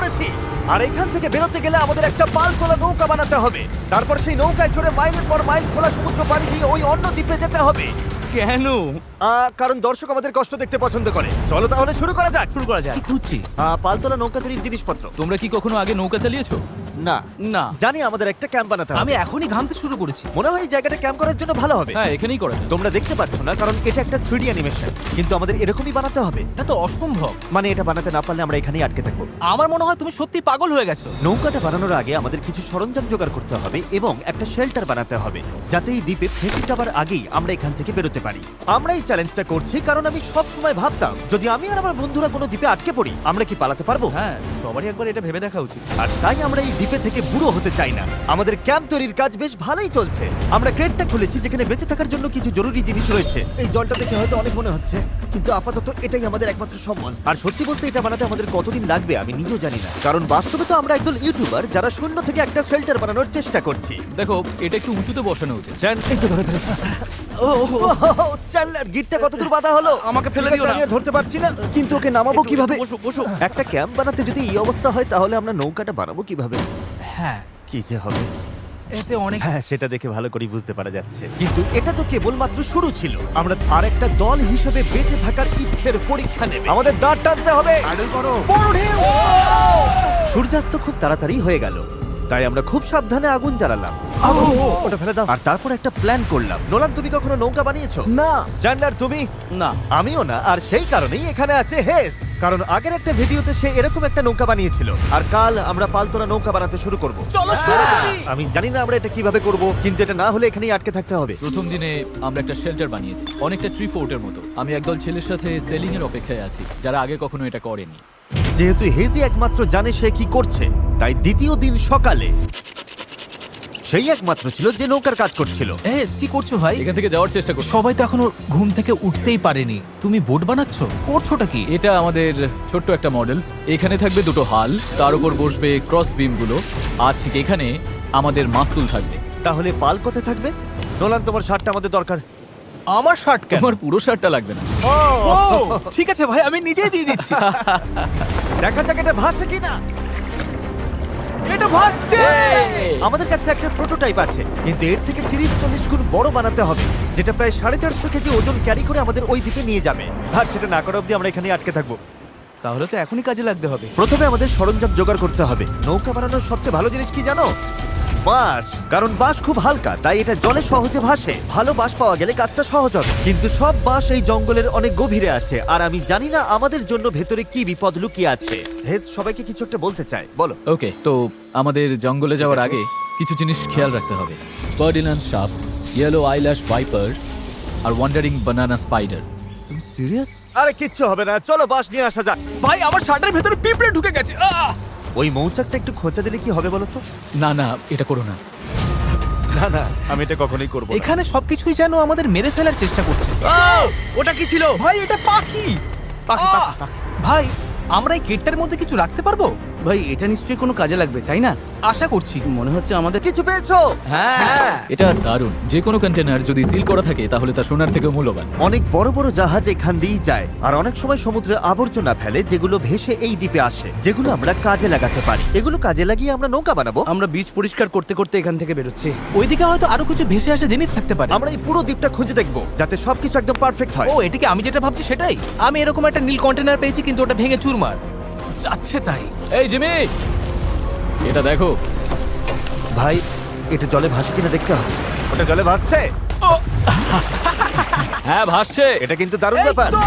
পড়েছি। আর এখান থেকে বেরোতে গেলে আমাদের একটা পাল তোলা নৌকা বানাতে হবে। তারপর সেই নৌকায় চড়ে মাইলের পর মাইল খোলা সমুদ্র পাড়ি দিয়ে ওই অন্য দ্বীপে যেতে হবে। কেন? কারণ দর্শক আমাদের কষ্ট দেখতে পছন্দ করে। চলো তাহলে শুরু করা যাক। শুরু করা যায়। কি খুঁজছি? পাল তোলা নৌকা তৈরির জিনিসপত্র। তোমরা কি কখনো আগে নৌকা চালিয়েছো? না না। জানি আমাদের একটা ক্যাম্প বানাতে হবে। আমি এখনই ঘামতে শুরু করেছি। মনে হয় এই জায়গাটা ক্যাম্প করার জন্য ভালো হবে। হ্যাঁ, এখানেই করা যায়। তোমরা দেখতে পাচ্ছ না কারণ এটা একটা 3D অ্যানিমেশন, কিন্তু আমাদের এরকমই বানাতে হবে। এটা তো অসম্ভব। মানে এটা বানাতে না পারলে আমরা এখানেই আটকে থাকবো। আমার মনে হয় তুমি সত্যি পাগল হয়ে গেছো। নৌকাটা বানানোর আগে আমাদের কিছু সরঞ্জাম জোগাড় করতে হবে এবং একটা শেল্টার বানাতে হবে, যাতে এই দ্বীপে ফেঁসে যাবার আগেই আমরা এখান থেকে বেরোতে পারি। আমরা এই চ্যালেঞ্জটা করছি কারণ আমি সব সময় ভাবতাম যদি আমি আর আমার বন্ধুরা কোনো দ্বীপে আটকে পড়ি আমরা কি পালাতে পারবো। হ্যাঁ, সবারই একবার এটা ভেবে দেখা উচিত। আর তাই আমরা এই দ্বীপে থেকে বুড়ো হতে চাই না। আমাদের ক্যাম্প তৈরির কাজ বেশ ভালোই চলছে। আমরা ক্রেটটা খুলেছি যেখানে বেঁচে থাকার জন্য কিছু জরুরি জিনিস রয়েছে। এই জলটা দেখে হয়তো অনেক মনে হচ্ছে, কিন্তু আপাতত এটাই আমাদের একমাত্র সম্বল। আর সত্যি বলতে এটা বানাতে আমাদের কতদিন লাগবে আমি নিজেও জানি না, কারণ বাস্তবে তো আমরা একদল ইউটিউবার যারা শূন্য থেকে একটা শেল্টার বানানোর চেষ্টা করছি। দেখো, এটা একটু উঁচুতে বসানো উচিত। এই তো ধরে ফেলেছি। চ্যান্ডলার, গিটটা কতদূর বাঁধা হলো? আমাকে ফেলে দিও না। আমি আর ধরতে পারছি না, কিন্তু ওকে নামাবো কিভাবে? বসো বসো। একটা ক্যাম্প বানাতে যদি এই অবস্থা হয় তাহলে আমরা নৌকাটা বানাবো কিভাবে? হ্যাঁ, কি যে হবে। এতে অনেক। হ্যাঁ, সেটা দেখে ভালো করে বুঝতে পারা যাচ্ছে, কিন্তু এটা তো কেবলমাত্র শুরু ছিল। আমরা আরেকটা দল হিসেবে বেঁচে থাকার ইচ্ছের পরীক্ষা নেবে। আমাদের দাঁড় টানতে হবে। বড় ঢেউ। সূর্যাস্ত খুব তাড়াতাড়ি হয়ে গেল, তাই আমরা খুব সাবধানে আগুন জ্বালালাম। ওটা ফেলে দাও। আর তারপর একটা প্ল্যান করলাম। নোলান, তুমি কখনো নৌকা বানিয়েছো? না। চ্যান্ডলার, তুমি? না। আমিও না, আর সেই কারণেই এখানে আছে হেস। কারণ আগের একটা ভিডিওতে সে এরকম একটা নৌকা বানিয়েছিল। আর কাল আমরা পালতোলা নৌকা বানাতে শুরু করব। চলো শুরু করি। আমি জানি না আমরা এটা কিভাবে করব, কিন্তু এটা না হলে এখানেই আটকে থাকতে হবে। প্রথম দিনে আমরা একটা শেল্টার বানিয়েছি, অনেকটা ট্রি ফোর্টের মতো। আমি একদল ছেলের সাথে সেলিং এর অপেক্ষায় আছি যারা আগে কখনো এটা করেনি। যেহেতু হেজি একমাত্র জানে সে কি করছে, তাই দ্বিতীয় দিন সকালে সেই একমাত্র ছিল যে নৌকার কাজ করছিল। এস, কি করছো ভাই? এখান থেকে যাওয়ার চেষ্টা করছি। সবাই তো এখনো ঘুম থেকে উঠতেই পারেনি, তুমি বোট বানাচ্ছো? করছোটা কি? এটা আমাদের ছোট্ট একটা মডেল। এখানে থাকবে দুটো হাল, তার উপর বসবে ক্রস বিম গুলো, আর ঠিক এখানে আমাদের মাস্তুল থাকবে। তাহলে পাল কোথায় থাকবে? নোলান, তোমার শার্টটা আমাদের দরকার। আমার শার্ট কেন? তোমার পুরো শার্টটা লাগবে না। ও, ঠিক আছে ভাই, আমি নিজেই দিয়ে দিচ্ছি। দেখা যাক এটা ভাসে কিনা। এটা ভাসছে। আমাদের কাছে একটা প্রোটোটাইপ আছে, কিন্তু এর থেকে 30-40 গুণ বড় বানাতে হবে, যেটা প্রায় 450 কেজি ওজন ক্যারি করে আমাদের ওই দ্বীপে নিয়ে যাবে। আর সেটা না করা অবধি আমরা এখানেই আটকে থাকবো। তাহলে তো এখনই কাজে লাগতে হবে। প্রথমে আমাদের সরঞ্জাম জোগাড় করতে হবে। নৌকা বানানোর সবচেয়ে ভালো জিনিস কি জানো? বাঁশ। কারণ বাঁশ খুব হালকা, তাই এটা জলে সহজে ভাসে। ভালো বাঁশ পাওয়া গেলে কাজটা সহজ হবে, কিন্তু সব বাঁশ এই জঙ্গলের অনেক গভীরে আছে, আর আমি জানি না আমাদের জন্য ভেতরে কি বিপদ লুকিয়ে আছে। হেজ সবাইকে কিছু একটা বলতে চায়, বলো। ওকে, তো আমাদের জঙ্গলে যাওয়ার আগে কিছু জিনিস খেয়াল রাখতে হবে। ফার্ডিনান্ড সাপ, ইয়েলো আইল্যাশ ভাইপার, আর ওয়ান্ডারিং বানানা স্পাইডার। তুমি সিরিয়াস? আরে কিচ্ছু হবে না, চলো বাঁশ নিয়ে আসা যাক। ভাই, আমার শার্টের ভেতরে পিঁপড়ে ঢুকে গেছে। ওই মৌচাকটা একটু খোঁচা দিলে কি হবে বলো তো? না না, এটা করো না। না না, আমি এটা কখনোই করবো না। এখানে সবকিছুই যেন আমাদের মেরে ফেলার চেষ্টা করছে। ওটা কি ছিল? ভাই, এটা পাখি। ভাই, আমরা এই কেটটার মধ্যে কিছু রাখতে পারবো? ভাই, এটা নিশ্চয়ই কোনো কাজে লাগবে, তাই না? আশা করছি। মনে হচ্ছে আমাদের কিছু পেয়েছো? হ্যাঁ। এটা দারুণ। যে কোনো কন্টেনার যদি সিল করা থাকে তাহলে তা সোনার থেকেও মূল্যবান। অনেক বড় বড় জাহাজ এখান দিয়েই যায়, আর অনেক সময় সমুদ্রে আবর্জনা ফেলে যেগুলো ভেসে এই দ্বীপে আসে, যেগুলো আমরা কাজে লাগাতে পারি। এগুলো কাজে লাগিয়ে আমরা নৌকা বানাবো। আমরা বীজ পরিষ্কার করতে করতে এখান থেকে বেরোচ্ছি। ওইদিকে হয়তো আরো কিছু ভেসে আসা জিনিস থাকতে পারে। আমরা এই পুরো দ্বীপটা খুঁজে দেখবো যাতে সবকিছু একদম পারফেক্ট হয়। ও, এটাকে আমি যেটা ভাবছি সেটাই। আমি এরকম একটা নীল কন্টেনার পেয়েছি, কিন্তু ওটা ভেঙে চুরমার যাচ্ছে। তাই এই জিমি, এটা দেখো। ভাই, এটা জলে ভাসে কিনা দেখতে হবে। ওটা জলে ভাসছে? হ্যাঁ, ভাসছে। এটা কিন্তু দারুণ এই ব্যাপার। তো,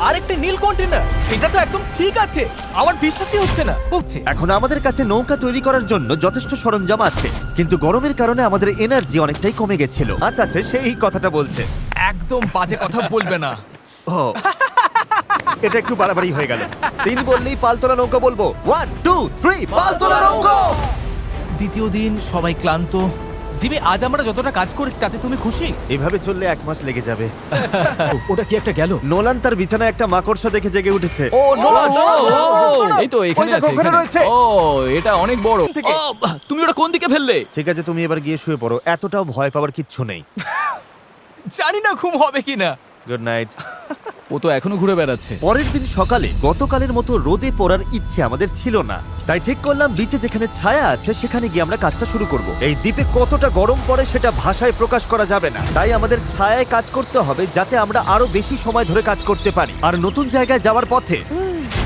আরেকটা নীল কন্টেনার। এটা তো একদম ঠিক আছে। আমার বিশ্বাসই হচ্ছে না। বুঝছি। এখন আমাদের কাছে নৌকা তৈরি করার জন্য যথেষ্ট সরঞ্জাম আছে, কিন্তু গরমের কারণে আমাদের এনার্জি অনেকটাই কমে গেছিল। আচ্ছা আচ্ছা, সেই কথাটা বলছে। একদম বাজে কথা বলবে না। ও, এটা একটু বাড়াবাড়ি হয়ে গেল। 3 বললেই পালতোলা নৌকা বলবো। 1 2 3, পালতোলা নৌকা। দ্বিতীয় দিন, সবাই ক্লান্ত। জিমি, আজ আমরা যতটা কাজ করেছি তাতে তুমি খুশি? এভাবে চললে 1 মাস লেগে যাবে। ওটা কি একটা গেল? নোলান তার বিছানায় একটা মাকড়সা দেখে জেগে উঠেছে। ও নোলান, এই তো এখানে ওই দেখো, আছে, ওখানে এখানে। রয়েছে। ও, এটা অনেক বড়। থেকে। ও, তুমি ওটা কোন দিকে ফেললে? ঠিক আছে, তুমি এবার গিয়ে শুয়ে পড়ো। এতটাও ভয় পাওয়ার কিচ্ছু নেই। জানি না ঘুম হবে কিনা। Good night. ও তো এখনো ঘুরে বেড়াচ্ছে। পরের দিন সকালে গতকালের মতো রোদে পড়ার ইচ্ছে আমাদের ছিল না, তাই ঠিক করলাম বিচে যেখানে ছায়া আছে সেখানে গিয়ে আমরা কাজটা শুরু করব। এই দ্বীপে কতটা গরম পড়ে সেটা ভাষায় প্রকাশ করা যাবে না, তাই আমাদের ছায়ায় কাজ করতে হবে যাতে আমরা আরো বেশি সময় ধরে কাজ করতে পারি। আর নতুন জায়গায় যাওয়ার পথে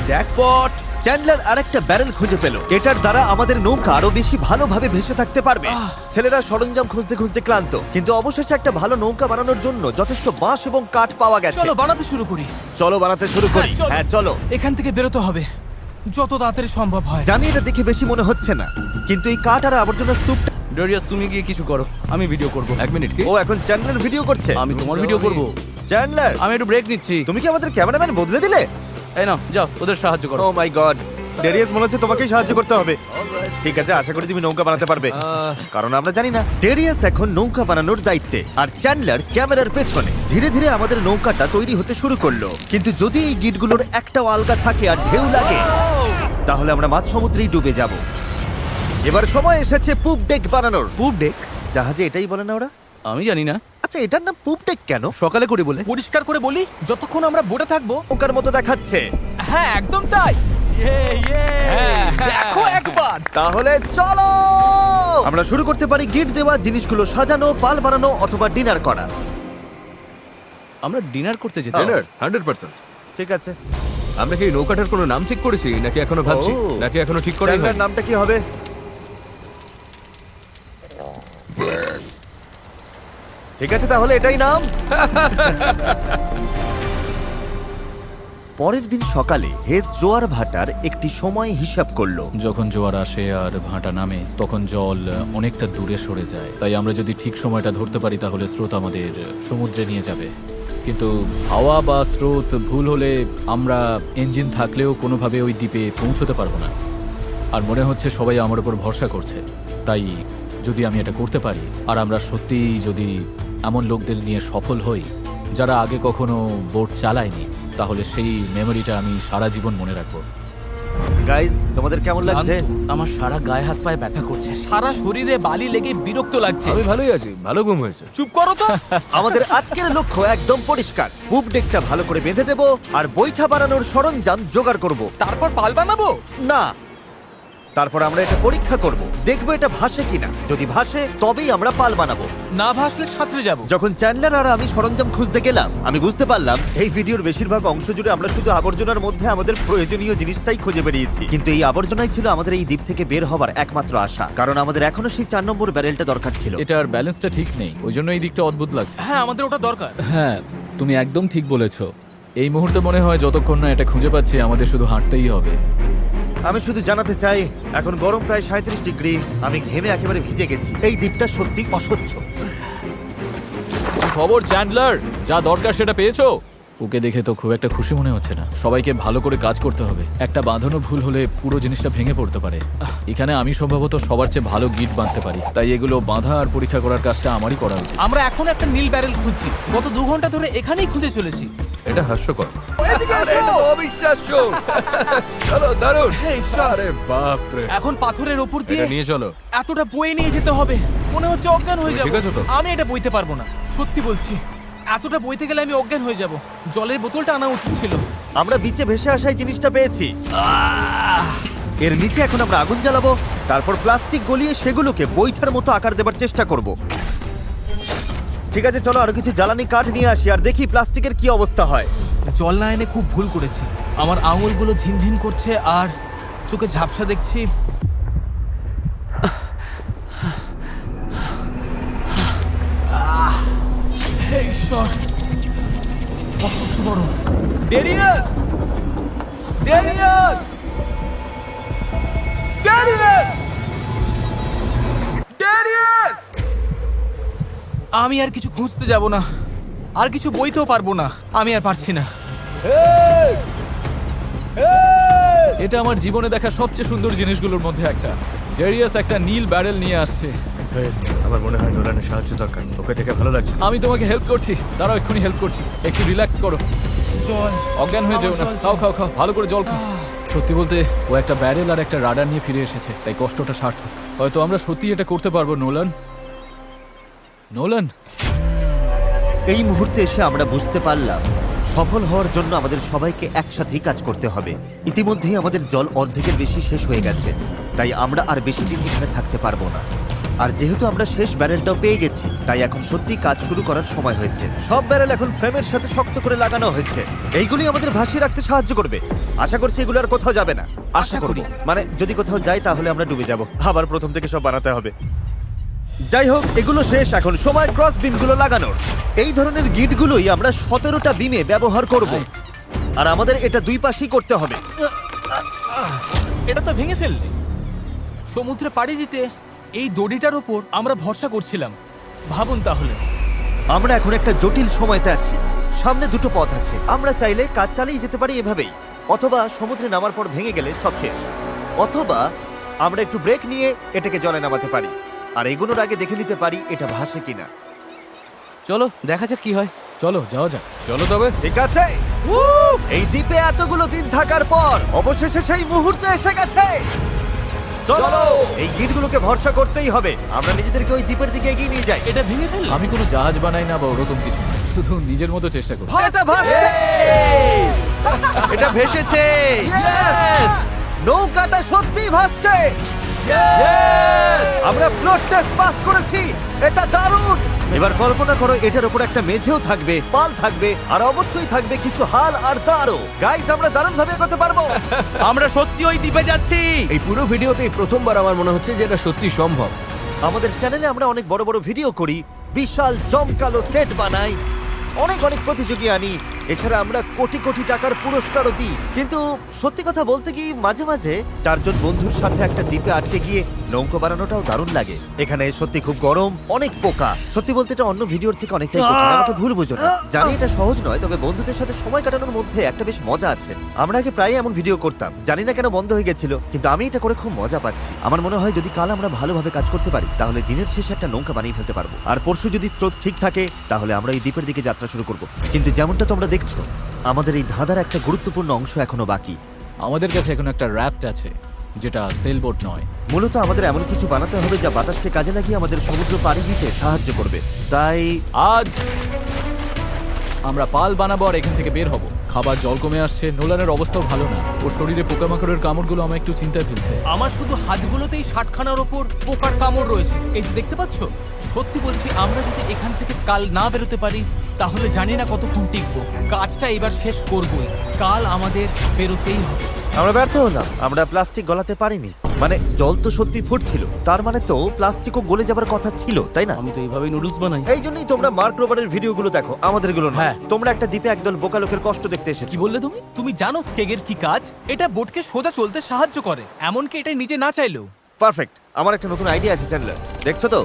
জ্যাকপট! চ্যান্ডলার আরেকটা ব্যারেল খুঁজে পেল। এটার দ্বারা আমাদের নৌকা আরো বেশি ভালোভাবে ভেসে থাকতে পারবে। ছেলেরা সরঞ্জাম খুঁজতে খুঁজতে ক্লান্ত, কিন্তু অবশেষে একটা ভালো নৌকা বানানোর জন্য যথেষ্ট বাঁশ এবং কাঠ পাওয়া গেছে। চলো বানাতে শুরু করি। চলো বানাতে শুরু করি। হ্যাঁ চলো। এখান থেকে বেরোতে হবে যত তাড়াতাড়ি সম্ভব হয়। জানি এটা দেখে বেশি মনে হচ্ছে না, কিন্তু এই কাঠ আর আবর্জনা স্তূপটা। ডরিয়াস, তুমি গিয়ে কিছু করো, আমি ভিডিও করব। 1 মিনিট কি? ও এখন চ্যান্ডলার ভিডিও করছে। আমি তোমার ভিডিও করব। চ্যান্ডলার, আমি একটু ব্রেক নিচ্ছি। তুমি কি আমাদের ক্যামেরাম্যান বদলে দিলে? এই নাও, যাও ওদের সাহায্য করো। ও মাই গড, ডেরিয়াস মনে হচ্ছে তোমাকেই সাহায্য করতে হবে। ঠিক আছে, আশা করি তুমি নৌকা বানাতে পারবে, কারণ আমরা জানি না। ডেরিয়াস এখন নৌকা বানানোর দায়িত্বে, আর চ্যান্ডলার ক্যামেরার পেছনে। ধীরে ধীরে আমাদের নৌকাটা তৈরি হতে শুরু করলো, কিন্তু যদি এই গিটগুলোর একটাও আলগা থাকে আর ঢেউ লাগে, তাহলে আমরা মাঝ সমুদ্রেই ডুবে যাব। এবার সময় এসেছে পুপ ডেক বানানোর। পুপ ডেক? জাহাজে এটাই বলে না ওরা? আমি জানি না, আচ্ছা, এটার নাম পুপ ডেক কেন? সকালে করে বলে। পরিষ্কার করে বলি, যতক্ষণ আমরা বোটে থাকবো। নৌকার মতো দেখাচ্ছে। হ্যাঁ একদম তাই। দেখো একবার। তাহলে চলো আমরা শুরু করতে পারি গিট দেওয়া জিনিসগুলো সাজানো, পাল বানানো অথবা ডিনার করা। আমরা ডিনার করতে যেতে। ডিনার 100%। ঠিক আছে, আমরা কি নৌকাটার কোনো নাম ঠিক করেছি নাকি এখনো ভাবছি, ও। নাকি এখনো ঠিক করাই চ্যানেলের হয়নি? নামটা কি হবে? ঠিক আছে, তাহলে এটাই নাম। পরের দিন সকালে হেজ জোয়ার ভাটার একটি সময় হিসাব করলো। যখন জোয়ার আসে আর ভাটা নামে তখন জল অনেকটা দূরে সরে যায়, তাই আমরা যদি ঠিক সময়টা ধরতে পারি তাহলে স্রোত আমাদের সমুদ্রে নিয়ে যাবে। কিন্তু হাওয়া বা স্রোত ভুল হলে আমরা ইঞ্জিন থাকলেও কোনোভাবে ওই দ্বীপে পৌঁছতে পারবো না। আর মনে হচ্ছে সবাই আমার উপর ভরসা করছে, তাই যদি আমি এটা করতে পারি আর আমরা সত্যিই যদি এমন লোকদের নিয়ে সফল হই যারা আগে কখনো বোট চালায়নি, তাহলে সেই মেমোরিটা আমি সারা জীবন মনে রাখবো। গাইজ, তোমাদের কেমন লাগছে? আমার সারা গায়ে হাত পায়ে ব্যথা করছে। সারা শরীরে বালি লেগে বিরক্ত লাগছে। আমি ভালোই আছি, ভালো ঘুম হয়েছে। চুপ করো তো। আমাদের আজকের লক্ষ্য একদম পরিষ্কার। পুপ ডেকটা ভালো করে বেঁধে দেব আর বৈঠা বানানোর সরঞ্জাম জোগাড় করব। তারপর পাল বানাবো। না, তারপর আমরা এটা পরীক্ষা করব, দেখবো এটা ভাসে কিনা। যদি ভাসে তবেই আমরা পাল বানাবো। না ভাসলে সাঁতরে যাবো। যখন চ্যান্ডলার আর আমি সরঞ্জাম খুঁজতে গেলাম, আমি বুঝতে পারলাম এই ভিডিওর বেশিরভাগ অংশ জুড়ে আমরা শুধু আবর্জনার মধ্যে আমাদের প্রয়োজনীয় জিনিসটাই খুঁজে বেরিয়েছি। কিন্তু এই আবর্জনাই ছিল আমাদের এই দ্বীপ থেকে বের হবার একমাত্র আশা, কারণ আমাদের এখনো সেই 4 নম্বর ব্যারেলটা দরকার ছিল। এটার ব্যালেন্সটা ঠিক নেই, ওই জন্য এই দিকটা অদ্ভুত লাগছে। হ্যাঁ আমাদের ওটা দরকার। হ্যাঁ, তুমি একদম ঠিক বলেছো। এই মুহূর্তে মনে হয় যতক্ষণ না এটা খুঁজে পাচ্ছি আমাদের শুধু হাঁটতেই হবে। আমি শুধু জানাতে চাই, এখন গরম প্রায় 37 ডিগ্রি। আমি ঘেমে একেবারে ভিজে গেছি। এই দ্বীপটা সত্যি অসহ্য। কি খবর চ্যান্ডলার? যা দরকার সেটা পেয়েছো? ওকে দেখে তো খুব একটা খুশি মনে হচ্ছে না। সবাইকে ভালো করে কাজ করতে হবে, একটা বাঁধানো ভুল হলে পুরো জিনিসটা ভেঙে পড়তে পারে। এখানে আমি সম্ভবত সবার চেয়ে ভালো গিট বাঁধতে পারি, তাই এগুলো বাঁধা আর পরীক্ষা করার কাজটা আমারই করা উচিত। আমরা এখন একটা নীল ব্যারেল খুঁজছি, গত 2 ঘন্টা ধরে এখানেই খুঁজে চলেছি। এটা হাস্যকর। এদিকে এসো। এটা তো অবিশ্বাস্য। চলো, দারুণ। হে ঈশ্বর, আরে বাপ রে। এখন পাথরের ওপর দিয়ে এটা নিয়ে চলো। এতটা বয়ে নিয়ে যেতে হবে, মনে হচ্ছে অজ্ঞান হয়ে যাব। ঠিক আছে তো? আমি এটা বইতে পারবো না, সত্যি বলছি। এতটা বইতে গেলে আমি অজ্ঞান হয়ে যাব। জলের বোতলটা আনা উচিত ছিল। আমরা বিচে ভেসে আসাই জিনিসটা পেয়েছি। এর নিচে এখন আমরা আগুন জ্বালাবো, তারপর প্লাস্টিক গলিয়ে সেগুলোকে বৈঠার মতো আকার দেবার চেষ্টা করব। ঠিক আছে, চলো আরো কিছু জ্বালানি কাঠ নিয়ে আসি আর দেখি প্লাস্টিকের কি অবস্থা হয়। জল না এনে খুব ভুল করেছি। আমার আঙুলগুলো ঝিনঝিন করছে আর চোখে ঝাপসা দেখছি। হে ঈশ্বর, অসহ্য গরম। ডেরিয়াস! ডেরিয়াস! ডেরিয়াস! ডেরিয়াস! আমি আর কিছু খুঁজতে যাব না, আর কিছু বইতেও পারবো না। আমি আর পারছি না। এটা আমার জীবনে দেখা সবচেয়ে সুন্দর জিনিসগুলোর মধ্যে একটা। ডেরিয়াস একটা নীল ব্যারেল নিয়ে আসছে। আমার মনে হয় নোলানের সাহায্য দরকার। ওকে দেখে ভালো লাগছে। আমি তোমাকে হেল্প করছি, দাঁড়াও এক্ষুনি হেল্প করছি। একটু রিল্যাক্স করো, জল, অজ্ঞান হয়ে যেও না। আমার জল খাও খাও খাও, ভালো করে জল খাও। সত্যি বলতে ও একটা ব্যারেল আর একটা রাডার নিয়ে ফিরে এসেছে, তাই কষ্টটা সার্থক। হয়তো আমরা সত্যি এটা করতে পারবো। Nolan, Nolan. এই মুহূর্তে এসে আমরা বুঝতে পারলাম সফল হওয়ার জন্য আমাদের সবাইকে একসাথেই কাজ করতে হবে। ইতিমধ্যেই আমাদের জল অর্ধেকের বেশি শেষ হয়ে গেছে, তাই আমরা আর বেশি দিন এখানে থাকতে পারবো না। আর যেহেতু আমরা শেষ ব্যারেলটাও পেয়ে গেছি, তাই এখন সত্যি কাজ শুরু করার সময় হয়েছে। সব ব্যারেল এখন ফ্রেমের সাথে শক্ত করে লাগানো হয়েছে। এইগুলি আমাদের ভাসিয়ে রাখতে সাহায্য করবে। আশা করছি এগুলো আর কোথাও যাবে না। আশা করি, মানে যদি কোথাও যাই তাহলে আমরা ডুবে যাব, আবার প্রথম থেকে সব বানাতে হবে। যাই হোক, এগুলো শেষ, এখন সময় ক্রস বিমগুলো লাগানোর। এই ধরনের গিটগুলোই আমরা 17টা বিমে ব্যবহার করব, আর আমাদের এটা দুই পাশেই করতে হবে। এটা তো ভেঙে ফেললে। সমুদ্রে পাড়ি দিতে এই দড়িটার ওপর আমরা ভরসা করছিলাম। ভাবুন তাহলে। আমরা এখন একটা জটিল সময়তে আছি। সামনে দুটো পথ আছে। আমরা চাইলে কাজ চালিয়ে যেতে পারি এভাবেই, অথবা সমুদ্রে নামার পর ভেঙে গেলে সব শেষ, অথবা আমরা একটু ব্রেক নিয়ে এটাকে জলে নামাতে পারি আর এগুলোর আগে দেখে নিতে পারি এটা ভাসে কিনা। চলো দেখা যাক কি হয়। চলো যাওয়া যাক। চলো তবে। ঠিক আছে, এই দ্বীপে এতগুলো দিন থাকার পর অবশেষে সেই মুহূর্ত এসে গেছে। চলো, এই গিটগুলোকে ভরসা করতেই হবে। আমরা নিজেদেরকে ওই দ্বীপের দিকে এগিয়ে নিয়ে যাই। এটা ভেঙে ফেললে। আমি কোনো জাহাজ বানাই না বা ওরকম কিছু না। শুধু নিজের মতো চেষ্টা করি। এটা ভাসছে। এটা ভেসেছে। Yes! নৌকাটা সত্যিই ভাসছে। আমরা ফ্লোট টেস্ট পাস করেছি। এটা দারুণ। এবার কল্পনা করো এটার উপর একটা মেঝেও থাকবে, পাল থাকবে, আর অবশ্যই থাকবে কিছু হাল আর তারও। গাইস, আমরা দারুণ ভাবে এগোতে পারবো। আমরা সত্যি ওই দ্বীপে যাচ্ছি। এই পুরো ভিডিওতেই প্রথমবার আমার মনে হচ্ছে যে এটা সত্যি সম্ভব। আমাদের চ্যানেলে আমরা অনেক বড় বড় ভিডিও করি, বিশাল জমকালো সেট বানাই, অনেক অনেক প্রতিযোগী আনি, এছাড়া আমরা কোটি কোটি টাকার পুরস্কারও দিই। কিন্তু সত্যি কথা বলতে কি, মাঝে মাঝে চারজন বন্ধুর সাথে একটা দ্বীপে আটকে গিয়ে নৌকো বানানোটাও দারুণ লাগে। এখানে সত্যি খুব গরম, অনেক পোকা। সত্যি বলতে এটা অন্য ভিডিওর থেকে অনেকটাই কঠিন, আমাকে ভুল বুঝো না। জানি এটা সহজ নয়, তবে বন্ধুদের সাথে সময় কাটানোর মধ্যে একটা বেশ মজা আছে। আমরা আগে প্রায় এমন ভিডিও করতাম, জানি না কেন বন্ধ হয়ে গেছিল, কিন্তু আমি এটা করে খুব মজা পাচ্ছি। আমার মনে হয় যদি কাল আমরা ভালোভাবে কাজ করতে পারি তাহলে দিনের শেষে একটা নৌকা বানিয়ে ফেলতে পারবো। আর পরশু যদি স্রোত ঠিক থাকে তাহলে আমরা এই দ্বীপের দিকে যাত্রা শুরু করব। কিন্তু যেমনটা তোমরা দেখছো, আমাদের এই ধাঁধার একটা গুরুত্বপূর্ণ অংশ এখনো বাকি। আমাদের কাছে এখন একটা র্যাফট আছে, যেটা সেলবোট নয়। মূলত আমাদের এমন কিছু বানাতে হবে যা বাতাসকে কাজে লাগিয়ে আমাদের সমুদ্র পাড়ি দিতে সাহায্য করবে। তাই আজ আমরা পাল বানাবো আর এখান থেকে বের হব। খাবার জল কমে আসছে, নোলানের অবস্থাও ভালো না। ওর শরীরে পোকামাকড়ের কামড়গুলো আমার একটু চিন্তায় ফেলছে। আমার শুধু হাতগুলোতেই 60খানার ওপর পোকার কামড় রয়েছে। এই যে দেখতে পাচ্ছ, সত্যি বলছি, আমরা যদি এখান থেকে কাল না বেরোতে পারি তাহলে জানি না কতক্ষণ টিকবো। কাজটা এবার শেষ করবই। কাল আমাদের বেরোতেই হবে। আমরা ব্যর্থ হলাম, আমরা প্লাস্টিক গলাতে পারিনি। মানে জল তো সত্যি ফুটছিল, তার মানে তো প্লাস্টিকও গলে যাবার কথা ছিল, তাই না? আমি তো এইভাবেই নুডলস বানাই। এই জন্যই তোমরা মার্ক রোবারের ভিডিওগুলো দেখো, আমাদেরগুলো না। হ্যাঁ। তোমরা একটা দ্বীপে একদল বোকা লোকের কষ্ট দেখতে এসেছো। কি বললে তুমি? তুমি জানো স্কেগের কি কাজ? এটা বোটকে সোজা চলতে সাহায্য করে, এমনকি এটা নিজে না চাইলেও। পারফেক্ট। আমার একটা নতুন আইডিয়া আছে চ্যানেলার, দেখছো তো?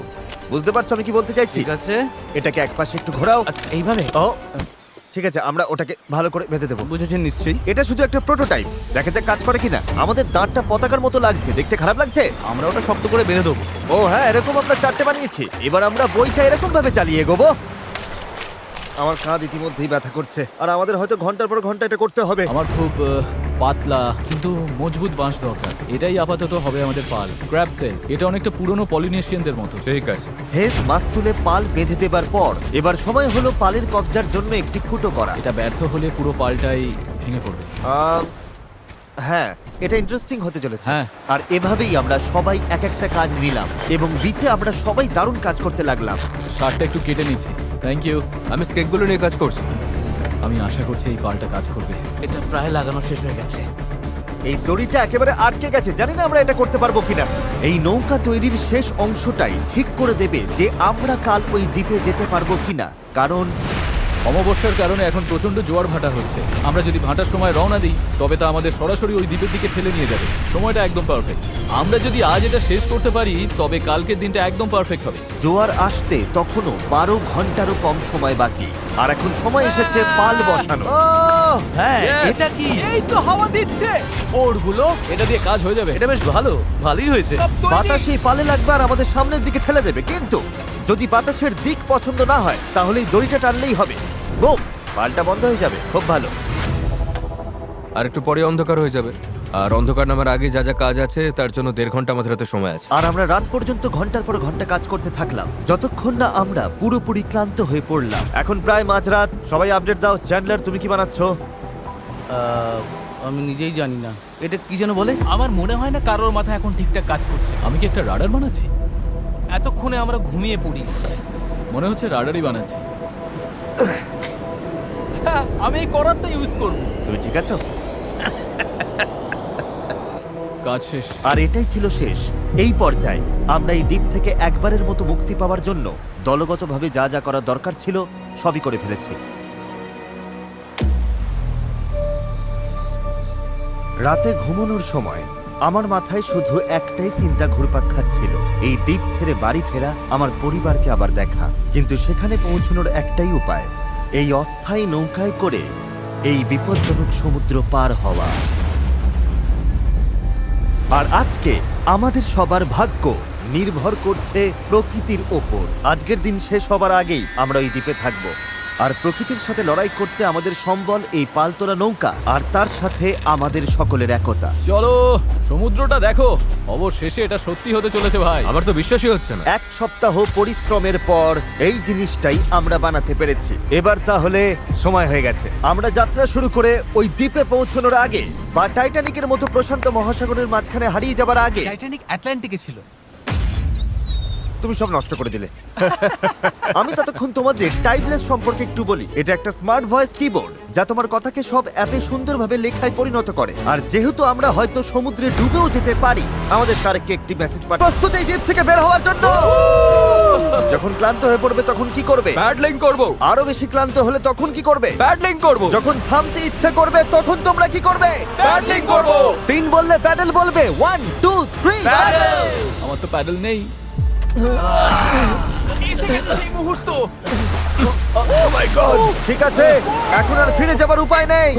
বুঝতে পারছো আমি কি বলতে চাইছি? ঠিক আছে। এটাকে একপাশে একটু ঘোরাও। আচ্ছা এইভাবে? ও ঠিক আছে, আমরা ওটাকে ভালো করে বেঁধে দেবো। বুঝেছেন নিশ্চয়ই। এটা শুধু একটা প্রোটোটাইপ, দেখা যাক কাজ করে কিনা। আমাদের দাঁতটা পতাকার মতো লাগছে, দেখতে খারাপ লাগছে? আমরা ওটা শক্ত করে বেঁধে দেবো। ও হ্যাঁ, এরকম আমরা চারটে বানিয়েছি। এবার আমরা বইটা এরকম ভাবে চালিয়ে এগোবো। আমার কাঁধ ইতিমধ্যেই ব্যথা করছে, আর আমাদের হয়তো ঘন্টার পর ঘন্টা এটা করতে হবে। আমার খুব পাতলা কিন্তু মজবুত বাঁশ দরকার। এটাই আপাতত হবে আমাদের পাল। ক্র্যাব সেল, এটা অনেকটা পুরনো পলিনেশিয়ানদের মতো। ঠিক আছে। হেস মাছ তুলে পাল বেঁধে দেবার পর এবার সময় হলো পালের কবজার জন্য একটি ফুটো করা। এটা ব্যর্থ হলে পুরো পালটাই ভেঙে পড়বে। হ্যাঁ, এটা ইন্টারেস্টিং হতে চলেছে। হ্যাঁ। আর এভাবেই আমরা সবাই এক একটা কাজ নিলাম এবং বিচে আমরা সবাই দারুণ কাজ করতে লাগলাম। শার্টটা একটু কেটে নিচ্ছি। Thank you. আমি স্কেকগুলো নিয়ে কাজ করছি। আমি আশা করছি এই পালটা কাজ করবে। এটা প্রায় লাগানো শেষ হয়ে গেছে। এই দড়িটা একেবারে আটকে গেছে, জানি না আমরা এটা করতে পারবো কিনা। এই নৌকা তৈরির শেষ অংশটাই ঠিক করে দেবে যে আমরা কাল ওই দ্বীপে যেতে পারবো কিনা। কারণ অমাবস্যার কারণে এখন প্রচন্ড জোয়ার ভাটা হচ্ছে। আমরা যদি ভাটার সময় রওনা দিই তবে তা আমাদের সরাসরি ওই দ্বীপের দিকে ঠেলে নিয়ে যাবে। সময়টা একদম পারফেক্ট। আমরা যদি আজ এটা শেষ করতে পারি তবে কালকের দিনটা একদম পারফেক্ট হবে। জোয়ার আসতে তখনও 12 ঘন্টারও কম সময় বাকি, আর এখন সময় এসেছে পাল বসানো। হ্যাঁ Yes! এটা কি? এই তো হাওয়া দিচ্ছে। ওরগুলো এটা দিয়ে কাজ হয়ে যাবে। এটা বেশ ভালোই হয়েছে। সব তৈরি। বাতাস এই পালে লাগবে আর আমাদের সামনের দিকে ঠেলে দেবে, কিন্তু যদি বাতাসের দিক পছন্দ না হয় তাহলে এই দড়িটা টানলেই হবে। বুম, পালটা বন্ধ হয়ে যাবে। খুব ভালো। আর একটু পরে অন্ধকার হয়ে যাবে। আর অন্ধকার নামার আগে যা যা কাজ আছে তার জন্য 1.5 ঘন্টা আমাদের হাতে সময় আছে। আর আমরা রাত পর্যন্ত ঘন্টার পর ঘন্টা কাজ করতে থাকলাম যতক্ষণ না আমরা পুরোপুরি ক্লান্ত হয়ে পড়লাম। এখন প্রায় মাঝরাত। সবাই আপডেট দাও। চ্যান্ডলার, তুমি কি বানাচ্ছ? আমি নিজেই জানি না এটা কি যেন বলে। আমার মনে হয় না কারোর মাথা এখন ঠিকঠাক কাজ করছে। আমি কি একটা রাডার বানাচ্ছি? এতক্ষণে আমরা ঘুমিয়ে পড়ি। মনে হচ্ছে রাডারই বানাচ্ছি। হ্যাঁ, আমি এই করাতটা ইউজ করব। তুমি ঠিক আছো? কাজ শেষ। আর এটাই ছিল শেষ। এই পর্যায়ে আমরা এই দ্বীপ থেকে একবারের মতো মুক্তি পাওয়ার জন্য দলগতভাবে যা যা করা দরকার ছিল সবই করে ফেলেছি। রাতে ঘুমানোর সময় আমার মাথায় শুধু একটাই চিন্তা ঘুরপাক খাচ্ছিল, এই দ্বীপ ছেড়ে বাড়ি ফেরা, আমার পরিবারকে আবার দেখা। কিন্তু সেখানে পৌঁছানোর একটাই উপায়, এই অস্থায়ী নৌকায় করে এই বিপজ্জনক সমুদ্র পার হওয়া। আর আজকে আমাদের সবার ভাগ্য নির্ভর করছে প্রকৃতির ওপর। আজকের দিন শেষ হবার আগেই আমরা ওই দ্বীপে থাকব। আর প্রকৃতির সাথে লড়াই করতে আমাদের সম্বল এই পালতোলা নৌকা, আর তার সাথে আমাদের সকলের একতা। চলো সমুদ্রটা দেখো। অবশেষে এটা সত্যি হতে চলেছে ভাই। আমার তো বিশ্বাসই হচ্ছে না। 1 সপ্তাহ পরিশ্রমের পর এই জিনিসটাই আমরা বানাতে পেরেছি। এবার তাহলে সময় হয়ে গেছে আমরা যাত্রা শুরু করে ওই দ্বীপে পৌঁছানোর আগে, বা টাইটানিকের মতো প্রশান্ত মহাসাগরের মাঝখানে হারিয়ে যাবার আগে। টাইটানিক আটলান্টিকে ছিল। তুমি সব নষ্ট করে দিলে। আমি ততক্ষণ তোমাদের টাইপলেস সম্পর্কে একটু বলি। এটা একটা স্মার্ট ভয়েস কিবোর্ড যা তোমার কথাকে সব অ্যাপে সুন্দরভাবে লেখায় পরিণত করে। আর যেহেতু আমরা হয়তো সমুদ্রে ডুবেও যেতে পারি, আমাদের তারেককে একটি মেসেজ পাঠাও, প্রস্তুত এই দ্বীপ থেকে বের হওয়ার জন্য। যখন ক্লান্ত হয়ে পড়বে তখন কি করবে? প্যাডলিং করব। আরো বেশি ক্লান্ত হলে তখন কি করবে? প্যাডলিং করব। যখন থামতে ইচ্ছে করবে তখন তোমরা কি করবে? প্যাডলিং করব। 3 বললে প্যাডেল বলবে। 1 2 3 প্যাডেল। আমার তো প্যাডেল নেই। এসে গেছে সেই মুহূর্ত। ঠিক আছে, এখন আর ফিরে যাবার উপায় নেই।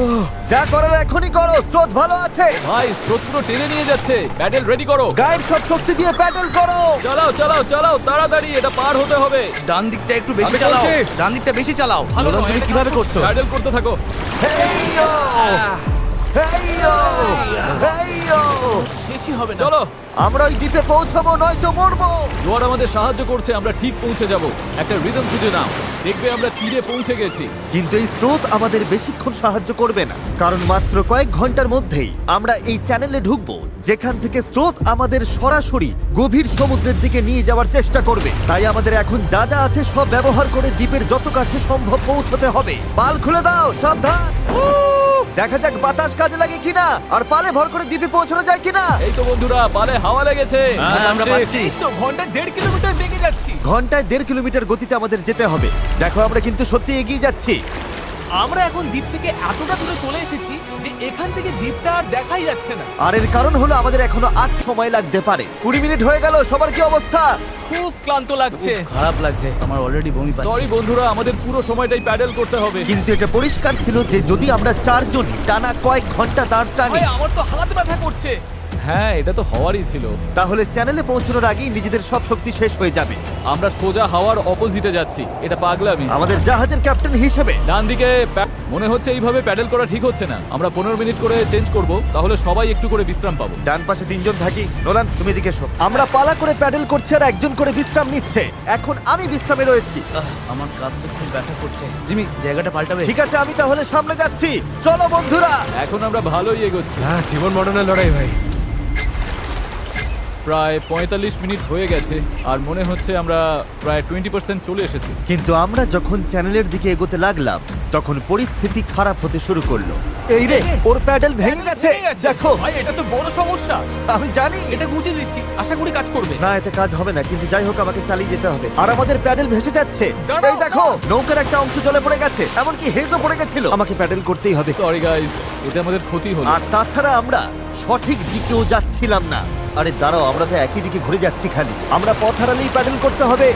যা করার এখনই করো, স্রোত ভালো আছে। ভাই স্রোত পুরো টেনে নিয়ে যাচ্ছে। প্যাডেল রেডি করো। গায়ের সব শক্তি দিয়ে প্যাডেল করো। চালাও চালাও চালাও তাড়াতাড়ি, এটা পার হতে হবে। ডান দিকটা একটু বেশি আমি চালাও। করছি। ডান দিকটা বেশি চালাও। ভালো নোলান, নয়, তুমি এটা কিভাবে কাজ করছো? প্যাডেল করতে থাকো। হেইয়ো হেইয়ো হেইয়ো। শেষই হবে না। চলো। আমরা ওই দ্বীপে পৌঁছাবো, নয়তো মরবো। জোয়ার আমাদের সাহায্য করছে, আমরা ঠিক পৌঁছে যাব। একটা রিদম খুঁজে নাও, দেখবে আমরা তীরে পৌঁছে গেছি। কিন্তু এই স্রোত আমাদের বেশিক্ষণ সাহায্য করবে না, কারণ মাত্র কয়েক ঘন্টার মধ্যেই আমরা এই চ্যানেলে ঢুকবো যেখান থেকে স্রোত আমাদের সরাসরি গভীর সমুদ্রের দিকে নিয়ে যাওয়ার চেষ্টা করবে। তাই আমাদের এখন যা যা আছে সব ব্যবহার করে দ্বীপের যত কাছে সম্ভব পৌঁছতে হবে। পাল খুলে দাও, সাবধান। দেখা যাক বাতাস কাজে লাগে কিনা, আর পালে ভর করে দ্বীপে পৌঁছানো যায় কিনা। এই তো বন্ধুরা, পালে হাওয়া লেগেছে। হ্যাঁ, আমরা পাচ্ছি। এই তো ঘন্টায় 1.5 কিলোমিটার বেগে যাচ্ছি। ঘন্টায় 1.5 কিলোমিটার গতিতে আমাদের যেতে হবে। দেখো আমরা কিন্তু সত্যি এগিয়ে যাচ্ছি। আমরা এখন দ্বীপ থেকে এতটা দূরে চলে এসেছি যে এখান থেকে দ্বীপটা আর দেখাই যাচ্ছে না। আর এর কারণ হলো আমাদের এখনো 8 সময় লাগতে পারে। 20 মিনিট হয়ে গেল, সবার কি অবস্থা? খুব ক্লান্ত লাগছে। খারাপ লাগছে, আমার অলরেডি বমি পাচ্ছে। সরি বন্ধুরা, আমাদের পুরো সময়টাই প্যাডেল করতে হবে। কিন্তু এটা পরিষ্কার ছিল যে যদি আমরা 4 জন টানা কয়েক ঘন্টা দাঁড় টানি, ভাই আমার তো হাত ব্যথা করছে। হ্যাঁ, এটা তো হওয়ারই ছিল। তাহলে চ্যানেলে পৌঁছানোর আগেই নিজেদের সব শক্তি শেষ হয়ে যাবে। আমরা সোজা হাওয়ার অপোজিটে যাচ্ছি, এটা পাগলামি। আমাদের জাহাজের ক্যাপ্টেন হিসেবে ডান দিকে মনে হচ্ছে এইভাবে প্যাডেল করা ঠিক হচ্ছে না। আমরা 15 মিনিট করে চেঞ্জ করব, তাহলে সবাই একটু করে বিশ্রাম পাবো। ডান পাশে 3 জন থাকি। নোলান, তুমি এদিকে এসো। আমরা পালা করে প্যাডেল করছি আর একজন করে বিশ্রাম নিচ্ছে। এখন আমি বিশ্রামে রয়েছি। আমার কাঁধটা খুব ব্যথা করছে। জিমি, জায়গাটা পাল্টাবে? ঠিক আছে, আমি তাহলে সামনে যাচ্ছি। চলো বন্ধুরা। এখন আমরা ভালোই এগোচ্ছি। হ্যাঁ, জীবন মরণের লড়াই ভাই। প্রায় 45 মিনিট হয়ে গেছে, আর মনে হচ্ছে আমরা প্রায় 20% চলে এসেছি। কিন্তু আমরা যখন চ্যানেলের দিকে এগোতে লাগলাম তখন পরিস্থিতি খারাপ হতে শুরু করলো। এই রে, ওর প্যাডেল ভেঙে গেছে। দেখো, ভাই এটা তো বড় সমস্যা। আমি জানি। এটা গুছিয়ে দিচ্ছি, আশা করি কাজ করবে। না, এতে কাজ হবে না, কিন্তু যাই হোক আমাকে চালিয়ে যেতে হবে। আর আমাদের প্যাডেল ভেসে যাচ্ছে। দাঁড়াও, এই দেখো, নৌকার একটা অংশ জলে পড়ে গেছে, এমনকি হেজও পড়ে গেছিল। আমাকে প্যাডেল করতেই হবে। সরি গাইস, এতে আমাদের ক্ষতি হলো। আর তাছাড়া আমরা সঠিক দিকেও যাচ্ছিলাম না। আরে দাঁড়াও, আমরা তো একই দিকে ঘুরে যাচ্ছি খালি। আমরা পথ হারালেই প্যাডেল করতে হবে।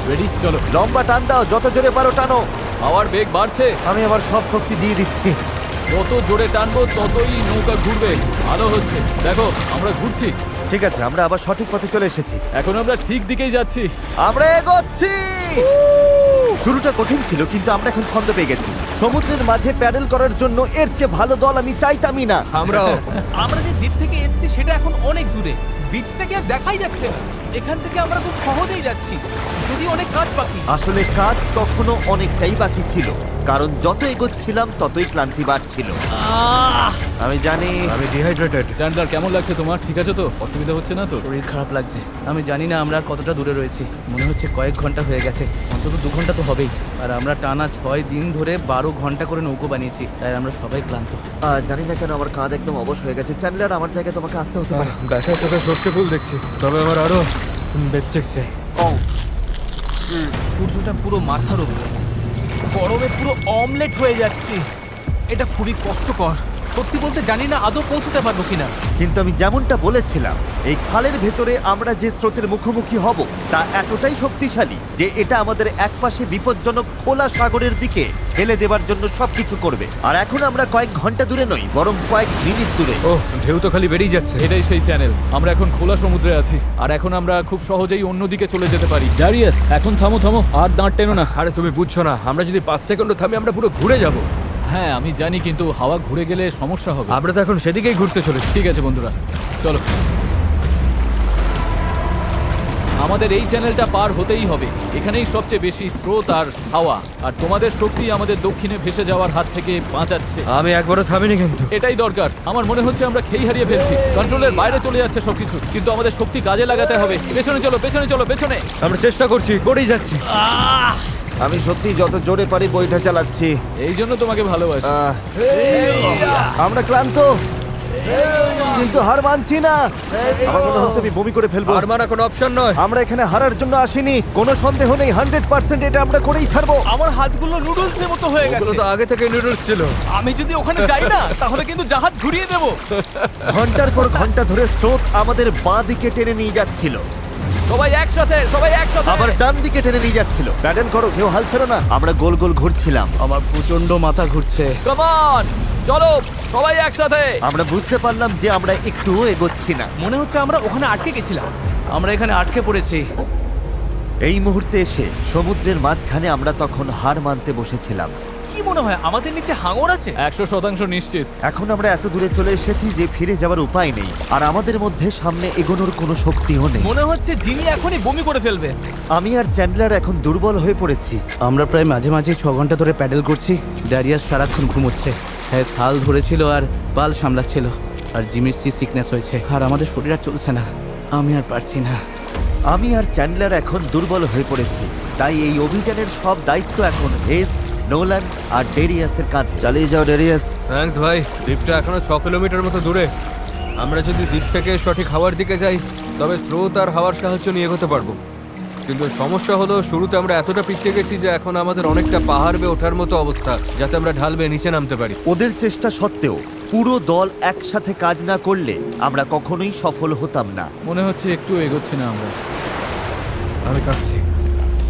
রেডি, চলো। লম্বা টান দাও, যত জোরে পারো টানো। হাওয়ার বেগ বাড়ছে, আমি আমার সব শক্তি দিয়ে দিচ্ছি। যত জোরে টানবো ততই নৌকা ঘুরবে। ভালো হচ্ছে, দেখো আমরা ঘুরছি। ঠিক আছে, আমরা আবার সঠিক পথে চলে এসেছি। এখন আমরা ঠিক দিকেই যাচ্ছি। আমরা এগোচ্ছি। শুরুটা কঠিন ছিল, কিন্তু আমরা এখন ছন্দ পেয়ে গেছি। সমুদ্রের মাঝে প্যাডেল করার জন্য এর চেয়ে ভালো দল আমি চাইতামই না। আমরাও। আমরা যে দ্বীপ থেকে এসেছি সেটা এখন অনেক দূরে। বিচটাকে আর দেখাই যাচ্ছে না। এখান থেকে আমরা খুব সহজেই যাচ্ছি, যদি অনেক কাজ বাকি। আসলে কাজ তখনও অনেকটাই বাকি ছিল, কারণ যত এগোচ্ছিলাম ততই ক্লান্তি বাড়ছিল। আমি জানি। আমি ডিহাইড্রেটেড। চ্যান্ডলার, কেমন লাগছে তোমার? ঠিক আছে তো? অসুবিধা হচ্ছে না তো? শরীর খারাপ লাগছে। আমি জানি না আমরা আর কতটা দূরে রয়েছি। মনে হচ্ছে কয়েক ঘন্টা হয়ে গেছে, অন্তত 2 ঘন্টা তো হবেই। আর আমরা টানা 6 দিন ধরে 12 ঘন্টা করে নৌকো বানিয়েছি, তাই আমরা সবাই ক্লান্ত। জানি না কেন আমার কাঁধ একদম অবশ হয়ে গেছে। চ্যান্ডলার, আমার জায়গায় তোমাকে আসতে হতে পারে। ব্যথায় চোখে সর্ষে ফুল দেখছি, তবে আমার আরো বেস্টেক চাই। সূর্যটা পুরো মাথার উপর, গরমে পুরো অমলেট হয়ে যাচ্ছি। এটা খুবই কষ্টকর। সত্যি বলতে জানি না আদৌ পৌঁছতে পারবো কিনা। কিন্তু আমি যেমনটা বলেছিলাম, এই খালের ভেতরে আমরা যে স্রোতের মুখোমুখি হব তা এতটাই শক্তিশালী যে এটা আমাদের একপাশে বিপজ্জনক খোলা সাগরের দিকে ঠেলে দেবার জন্য সবকিছু করবে। আর এখন আমরা কয়েক ঘন্টা দূরে নই, বরং কয়েক মিনিট দূরে। ও, ঢেউ তো খালি বেরিয়ে যাচ্ছে। এটাই সেই চ্যানেল। আমরা এখন খোলা সমুদ্রে আছি, আর এখন আমরা খুব সহজেই অন্যদিকে চলে যেতে পারি। ড্যারিয়াস, এখন থামো থামো, আর দাঁড় টেনো না। আরে তুমি বুঝছো না, আমরা যদি 5 সেকেন্ডও থামি আমরা পুরো ঘুরে যাব। হ্যাঁ আমি জানি, কিন্তু হাওয়া ঘুরে গেলে সমস্যা হবে। আমরা তো এখন সেদিকেই ঘুরতে চলেছি। ঠিক আছে বন্ধুরা, চলো। আমাদের এই চ্যানেলটা পার হতেই হবে। এখানেই সবচেয়ে বেশি স্রোত আর হাওয়া, আর তোমাদের শক্তি আমাদের দক্ষিণে ভেসে যাওয়ার হাত থেকে বাঁচাচ্ছে। আমি একবারও থামিনি কিন্তু। এটাই দরকার। আমার মনে হচ্ছে আমরা খেই হারিয়ে ফেলছি, কন্ট্রোলের বাইরে চলে যাচ্ছে সবকিছু। কিন্তু আমাদের শক্তি কাজে লাগাতে হবে। পেছনে চলো, পেছনে চলো, পেছনে। আমরা চেষ্টা করছি, করেই যাচ্ছি। আমি সত্যি যত জোরে পারি বইটা চালাচ্ছি। এই জন্য তোমাকে ভালোবাসি। আহ, আমরা ক্লান্ত, কিন্তু হার মানছি না। আমার মনে হচ্ছে আমি বমি করে ফেলবো। আর মারা কোনো অপশন নয়। আমরা এখানে হারার জন্য আসিনি, কোনো সন্দেহ নেই। 100% এটা আমরা করেই ছাড়বো। আমার হাতগুলো নুডলসের মতো হয়ে ওগুলো গেছে। তো আগে থেকে নুডলস ছিল। আমি যদি ওখানে যাই না তাহলে কিন্তু জাহাজ ঘুরিয়ে দেবো। ঘন্টার পর ঘন্টা ধরে স্রোত আমাদের বাঁ দিকে টেনে নিয়ে যাচ্ছিল, সবাই একসাথে, সবাই একসাথে। আবার ডান দিকে টেনে নিয়ে যাচ্ছিল। প্যাডেল করো, কেউ হাল ছেড়ো না। আমরা গোল গোল ঘুরছিলাম। আমার প্রচন্ড মাথা ঘুরছে। কাম অন, চলো সবাই একসাথে। আমরা বুঝতে পারলাম যে আমরা একটুও এগোচ্ছি না। মনে হচ্ছে আমরা ওখানে আটকে গেছিলাম। আমরা এখানে আটকে পড়েছি। এই মুহূর্তে এসে সমুদ্রের মাঝখানে আমরা তখন হার মানতে বসেছিলাম। কি মনে হয় আমাদের নিচে হাঙর আছে? 100% নিশ্চিত। এখন আমরা এত দূরে চলে এসেছি যে ফিরে যাওয়ার উপায় নেই, আর আমাদের মধ্যে সামনে এগোনোর কোনো শক্তিও নেই। মনে হচ্ছে জিমি এখনই বমি করে ফেলবে। আমি আর চ্যান্ডলার এখন দুর্বল হয়ে পড়েছি। আমরা প্রায় মাঝে মাঝে 6 ঘন্টা ধরে প্যাডেল করছি। ড্যারিয়াস সারাক্ষণ ঘুমোচ্ছে, হ্যাঁ হাল ধরেছিল আর পাল সামলাচ্ছিল। আর জিমির সিকনেস হয়েছে, আর আমাদের শরীর আর চলছে না। আমি আর পারছি না। আমি আর চ্যান্ডলার এখন দুর্বল হয়ে পড়েছি, তাই এই অভিযানের সব দায়িত্ব এখন হেজ, নোলান আর ডেরিয়াসের কাঁধে। চালিয়ে যাও ডেরিয়াস। থ্যাঙ্কস ভাই। দ্বীপটা এখনো 6 কিলোমিটার মতো দূরে। আমরা যদি দ্বীপ থেকে সঠিক হাওয়ার দিকে যাই তবে স্রোত আর হাওয়ার সাহায্য নিয়ে এগোতে পারবো। কিন্তু সমস্যা হলো শুরুতে আমরা এতটা পিছিয়ে গেছি যে এখন আমাদের অনেকটা পাহাড় বেয়ে ওঠার মতো অবস্থা, যাতে আমরা ঢাল বেয়ে নিচে নামতে পারি। ওদের চেষ্টা সত্ত্বেও পুরো দল একসাথে কাজ না করলে আমরা কখনোই সফল হতাম না। মনে হচ্ছে একটু এগোচ্ছি না আমরা। আমি কাঁপছি,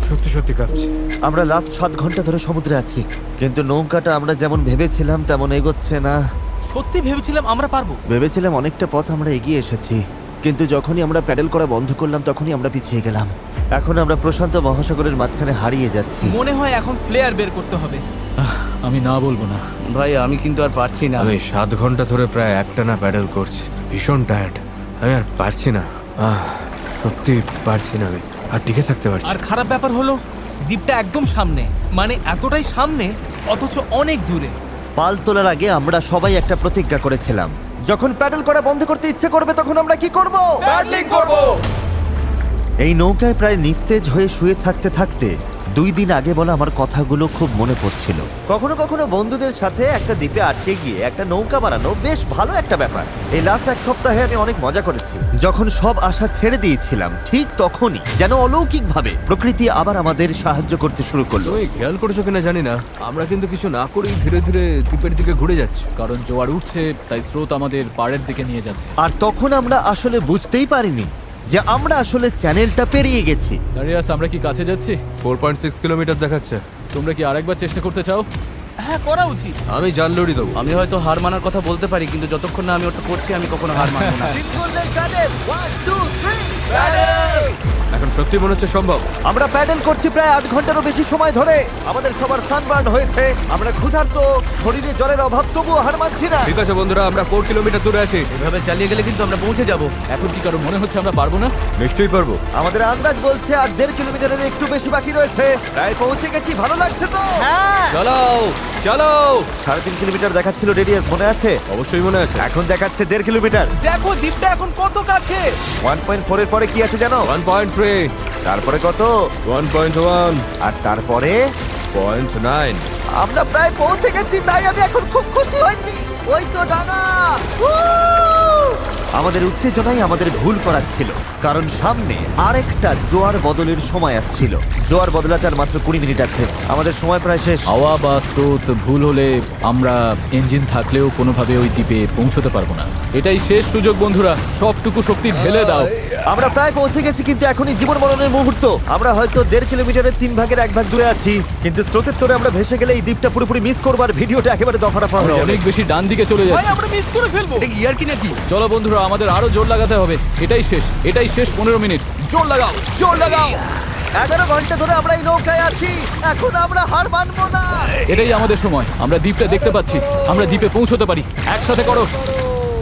সত্যি সত্যি কাঁপছি। আমরা লাস্ট 7 ঘন্টা ধরে সমুদ্রে আছি, কিন্তু নৌকাটা আমরা যেমন ভেবেছিলাম তেমন এগোচ্ছে না। সত্যি ভেবেছিলাম আমরা পারবো। ভেবেছিলাম অনেকটা পথ আমরা এগিয়ে এসেছি, কিন্তু যখনই আমরা প্যাডেল করা বন্ধ করলাম তখনই আমরা পিছিয়ে গেলাম। এখন আমরা প্রশান্ত মহাসাগরের মাঝখানে হারিয়ে যাচ্ছি। মনে হয় এখন ফ্লেয়ার বের করতে হবে। আমি না বলবো না। ভাই আমি কিন্তু আর পারছি না। আমি 7 ঘন্টা ধরে প্রায় একটানা প্যাডেল করছি, ভীষণ টায়ার্ড। আমি আর পারছি না, সত্যি পারছি না। আমি আর টিকে থাকতে পারছি আর না। খারাপ ব্যাপার হলো দ্বীপটা একদম সামনে, মানে এতটাই সামনে অথচ অনেক দূরে। পাল তোলার আগে আমরা সবাই একটা প্রতিজ্ঞা করেছিলাম, যখন প্যাডেল করা বন্ধ করতে ইচ্ছে করবে তখন আমরা কি করব? প্যাডলিং করব। এই নৌকায় প্রায় নিস্তেজ হয়ে শুয়ে থাকতে থাকতে 2 দিন আগে বলা আমার কথাগুলো খুব মনে পড়ছিল। কখনো কখনো বন্ধুদের সাথে একটা দ্বীপে আটকে গিয়ে একটা নৌকা বানানো বেশ ভালো একটা ব্যাপার। এই লাস্ট 1 সপ্তাহে আমি অনেক মজা করেছি। যখন সব আশা ছেড়ে দিয়েছিলাম ঠিক তখনই যেন অলৌকিকভাবে প্রকৃতি আবার আমাদের সাহায্য করতে শুরু করলো। তুমি খেয়াল করেছো কিনা জানি না, আমরা কিন্তু কিছু না করেই ধীরে ধীরে দ্বীপের দিকে ঘুরে যাচ্ছি। কারণ জোয়ার উঠছে, তাই স্রোত আমাদের পাড়ের দিকে নিয়ে যাচ্ছে। আর তখন আমরা আসলে বুঝতেই পারিনি যে আমরা আসলে চ্যানেলটা পেরিয়ে গেছি। ড্যারিয়াস, আমরা কি কাছে যাচ্ছি? 4.6 কিলোমিটার দেখাচ্ছে। তোমরা কি আরেকবার চেষ্টা করতে চাও? হ্যাঁ করা উচিত। আমি জান লড়ি দেবো। আমি হয়তো হার মানার কথা বলতে পারি, কিন্তু যতক্ষণ না আমি ওটা করছি আমি কখনো হার মানবো না। তিন করলেই প্যাডেল, 1 2 3 প্যাডেল। এখন সত্যি মনে হচ্ছে সম্ভব। আমরা প্যাডেল করছি প্রায় 8 ঘন্টারও বেশি সময় ধরে। আমাদের সবার সানবার্ন হয়েছে, আমরা ক্ষুধার্ত, শরীরে জলের অভাব, তবুও হার মানছি না। ঠিক আছে বন্ধুরা, আমরা 4 কিলোমিটার দূরে আছি। এভাবে চালিয়ে গেলে কিন্তু আমরা পৌঁছে যাব। এখন কি কারো মনে হচ্ছে আমরা পারবো না? নিশ্চয়ই পারবো। আমাদের আন্দাজ বলছে আর 1.5 কিলোমিটারের একটু বেশি বাকি রয়েছে। প্রায় পৌঁছে গেছি, ভালো লাগছে তো? হ্যাঁ চালাও চালাও। 3.5 কিলোমিটার দেখাচ্ছিল রেডিয়াস, মনে আছে? অবশ্যই মনে আছে। এখন দেখাচ্ছে 1.5 কিলোমিটার। দেখো দ্বীপটা এখন কত কাছে। 1.4 এর পরে কি আছে জানো? 1.3, তারপরে কত? 1.1, আর তারপরে 0.9। আমরা প্রায় পৌঁছে গেছি, তাই আমি এখন খুব খুশি হয়েছি। ওই তো ডাঙা। আমাদের উত্তেজনাই আমাদের ভুল করাচ্ছিল, কারণ সামনে আরেকটা জোয়ার বদলের সময় আসছিল। জোয়ার বদলাতে আর মাত্র 20 মিনিট আছে, আমাদের সময় প্রায় শেষ। হাওয়া বা স্রোত ভুল হলে আমরা ইঞ্জিন থাকলেও কোনোভাবে ওই দ্বীপে পৌঁছতে পারবো না। এটাই শেষ সুযোগ বন্ধুরা, সবটুকু শক্তি ঢেলে দাও। আমরা প্রায় পৌঁছে গেছি, কিন্তু এখনই জীবন মরণের মুহূর্ত। আমরা হয়তো 1.5 কিলোমিটারের 3 ভাগের 1 ভাগ দূরে আছি, কিন্তু স্রোতের তোরে আমরা ভেসে গেলে এই দ্বীপটা পুরোপুরি মিস করবো আর ভিডিওটা একেবারে দফারফা আমরা হয়ে যাবে। অনেক বেশি ডান দিকে চলে ভাই যাচ্ছি। আমরা মিস করে ফেলবো। এটা কি ইয়ার কি নাকি? চলো বন্ধুরা, আমাদের আরো জোর লাগাতে হবে। এটাই শেষ 15 মিনিট। জোর লাগাও, জোর লাগাও। 11 ঘন্টা ধরে আমরা এই নৌকায় আছি, এখন আমরা হার মানবো না। এটাই আমাদের সময়, আমরা দ্বীপটা দেখতে পাচ্ছি, আমরা দ্বীপে পৌঁছতে পারি। একসাথে করো।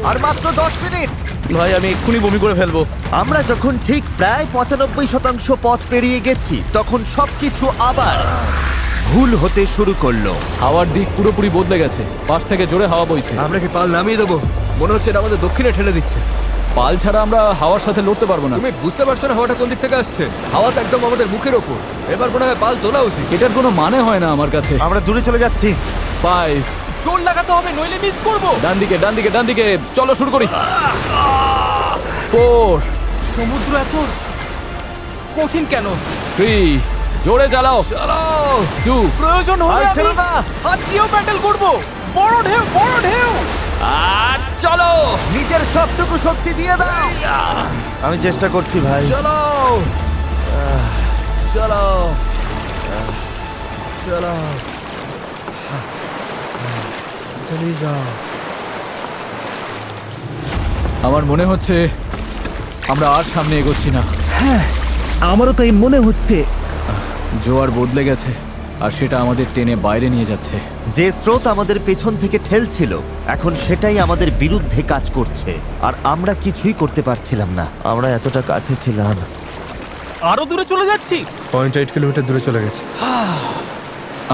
আর মাত্র 10 মিনিট। ভাই আমি এক্ষুনি বমি করে ফেলবো। আমরা যখন ঠিক প্রায় 95% পথ পেরিয়ে গেছি, তখন সবকিছু আবার ভুল হতে শুরু করলো। হাওয়ার দিক পুরোপুরি বদলে গেছে, পাশ থেকে জোরে হাওয়া বইছে। আমরা কি পাল নামিয়ে দেবো? মনে হচ্ছে এটা আমাদের দক্ষিণে ঠেলে দিচ্ছে। পাল ছাড়া আমরা হাওয়ার সাথে লড়তে পারবো না। তুমি বুঝতে পারছো না হাওয়াটা কোন দিক থেকে আসছে? হাওয়া তো একদম আমাদের মুখের ওপর। এবার মনে হয় পাল তোলা উচিত। এটার কোনো মানে হয় না আমার কাছে। আমরা দূরে চলে যাচ্ছি। 5, জোর লাগাতে হবে, নইলে মিস করবো। ডান দিকে, চলো শুরু করি। 4, সমুদ্র এত কঠিন কেন? 3, জোরে চালাও। 2, প্রয়োজন আর হলে ছিল আমি না। হাত দিয়েও প্যাডেল করবো। বড় ঢেউ, বড় ঢেউ। আর চলো। নিজের সবটুকু শক্তি দিয়ে দাও। আমি চেষ্টা করছি ভাই। চলো চলো চলো চালিয়ে যাও। আমার মনে হচ্ছে আমরা আর সামনে এগোচ্ছি না। আমারও তাই মনে হচ্ছে। জোয়ার বদলে গেছে আর সেটা আমাদের টেনে বাইরে নিয়ে যাচ্ছে। যে স্রোত আমাদের পেছন থেকে ঠেলছিল, এখন সেটাই আমাদের বিরুদ্ধে কাজ করছে, আর আমরা কিছুই করতে পারছিলাম না। আমরা এতটা কাছে ছিলাম। আরো দূরে চলে যাচ্ছি। 0.8 কিলোমিটার দূরে চলে গেছে।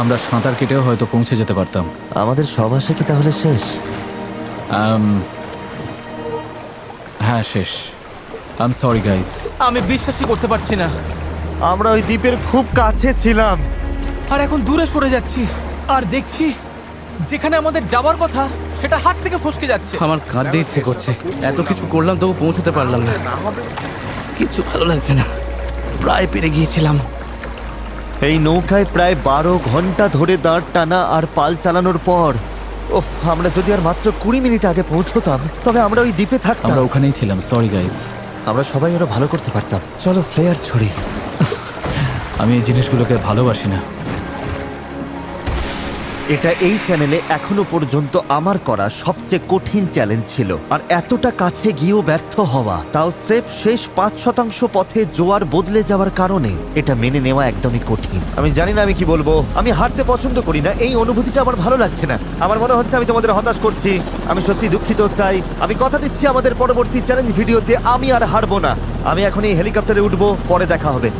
আমরা সাঁতার কেটেও হয়তো পৌঁছে যেতে পারতাম। আমাদের সব আশা কি তাহলে শেষ? হ্যাঁ শেষ। I am sorry guys. আমি বিশ্বাসই করতে পারছি না। আমরা ওই দ্বীপের খুব কাছে ছিলাম। আর এখন দূরে সরে যাচ্ছি, আর দেখছি যেখানে আমাদের যাওয়ার কথা সেটা হাত থেকে ফসকে যাচ্ছে। আমার কাঁদতে ইচ্ছে করছে। এত কিছু করলাম তবু পৌঁছতে পারলাম না। কিচ্ছু ভালো লাগছে না। প্রায় পেরে গিয়েছিলাম। এই নৌকায় প্রায় 12 ঘন্টা ধরে দাঁড় টানা আর পাল চালানোর পর, ওফ, আমরা যদি আর মাত্র 20 মিনিট আগে পৌঁছতাম, তবে আমরা ওই দ্বীপে থাকতাম। আমরা ওখানেই ছিলাম, সরি গাইস। আমরা সবাই আরো ভালো করতে পারতাম। চলো ফ্লেয়ার ছড়ি। আমি এই জিনিসগুলোকে ভালোবাসি না। এটা এই চ্যানেলে এখনো পর্যন্ত আমার করা সবচেয়ে কঠিন চ্যালেঞ্জ ছিল, আর এতটা কাছে গিয়েও ব্যর্থ হওয়া, তাও স্রেফ শেষ 5% পথে জোয়ার বদলে যাওয়ার কারণে, এটা মেনে নেওয়া একদমই কঠিন। আমি জানি না আমি কি বলবো। আমি হারতে পছন্দ করি না, এই অনুভূতিটা আমার ভালো লাগছে না। আমার মনে হচ্ছে আমি তোমাদের হতাশ করছি। আমি সত্যি দুঃখিত। তাই আমি কথা দিচ্ছি, আমাদের পরবর্তী চ্যালেঞ্জ ভিডিওতে আমি আর হারবো না। আমি এখন এই হেলিকপ্টারে উঠবো, পরে দেখা হবে।